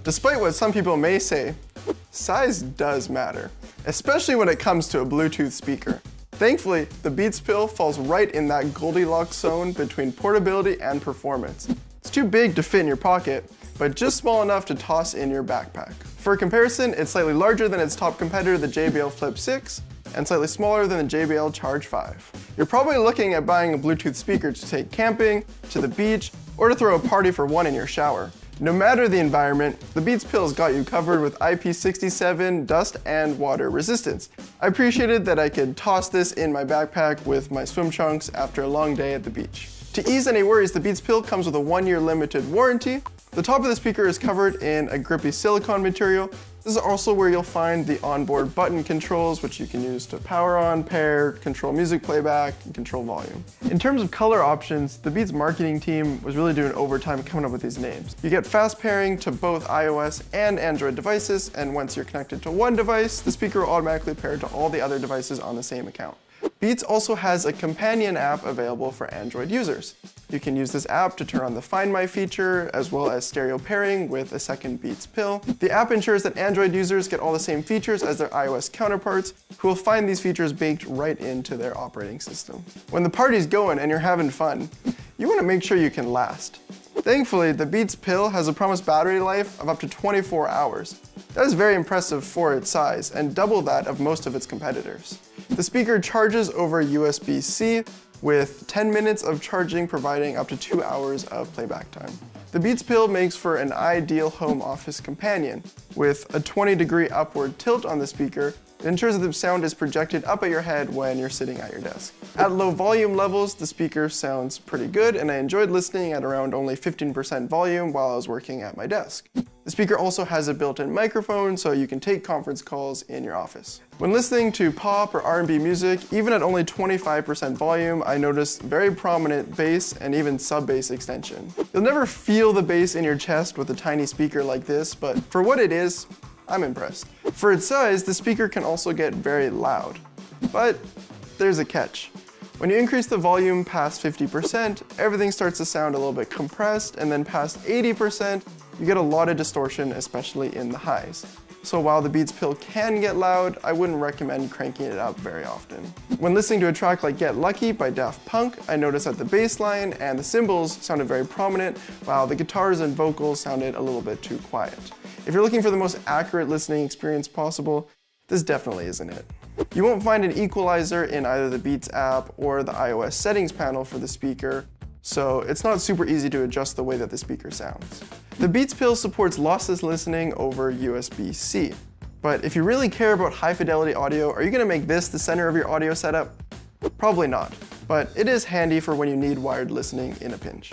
Despite what some people may say, size does matter, especially when it comes to a Bluetooth speaker. Thankfully, the Beats Pill falls right in that Goldilocks zone between portability and performance. It's too big to fit in your pocket, but just small enough to toss in your backpack. For comparison, it's slightly larger than its top competitor, the JBL Flip 6, and slightly smaller than the JBL Charge 5. You're probably looking at buying a Bluetooth speaker to take camping, to the beach, or to throw a party for one in your shower. No matter the environment, the Beats Pill's got you covered with IP67 dust and water resistance. I appreciated that I could toss this in my backpack with my swim trunks after a long day at the beach. To ease any worries, the Beats Pill comes with a 1-year limited warranty. The top of the speaker is covered in a grippy silicone material. This is also where you'll find the onboard button controls, which you can use to power on, pair, control music playback, and control volume. In terms of color options, the Beats marketing team was really doing overtime coming up with these names. You get fast pairing to both iOS and Android devices, and once you're connected to one device, the speaker will automatically pair to all the other devices on the same account. Beats also has a companion app available for Android users. You can use this app to turn on the Find My feature, as well as stereo pairing with a second Beats Pill. The app ensures that Android users get all the same features as their iOS counterparts, who will find these features baked right into their operating system. When the party's going and you're having fun, you want to make sure you can last. Thankfully, the Beats Pill has a promised battery life of up to 24 hours. That is very impressive for its size, and double that of most of its competitors. The speaker charges over USB-C, with 10 minutes of charging providing up to 2 hours of playback time. The Beats Pill makes for an ideal home office companion. With a 20-degree upward tilt on the speaker, it ensures that the sound is projected up at your head when you're sitting at your desk. At low volume levels, the speaker sounds pretty good, and I enjoyed listening at around only 15% volume while I was working at my desk. The speaker also has a built-in microphone, so you can take conference calls in your office. When listening to pop or R&B music, even at only 25% volume, I noticed very prominent bass and even sub-bass extension. You'll never feel the bass in your chest with a tiny speaker like this, but for what it is, I'm impressed. For its size, the speaker can also get very loud. But there's a catch. When you increase the volume past 50%, everything starts to sound a little bit compressed, and then past 80%, you get a lot of distortion, especially in the highs. So while the Beats Pill can get loud, I wouldn't recommend cranking it up very often. When listening to a track like Get Lucky by Daft Punk, I noticed that the bass line and the cymbals sounded very prominent, while the guitars and vocals sounded a little bit too quiet. If you're looking for the most accurate listening experience possible, this definitely isn't it. You won't find an equalizer in either the Beats app or the iOS settings panel for the speaker, so it's not super easy to adjust the way that the speaker sounds. The Beats Pill supports lossless listening over USB-C, but if you really care about high fidelity audio, are you going to make this the center of your audio setup? Probably not, but it is handy for when you need wired listening in a pinch.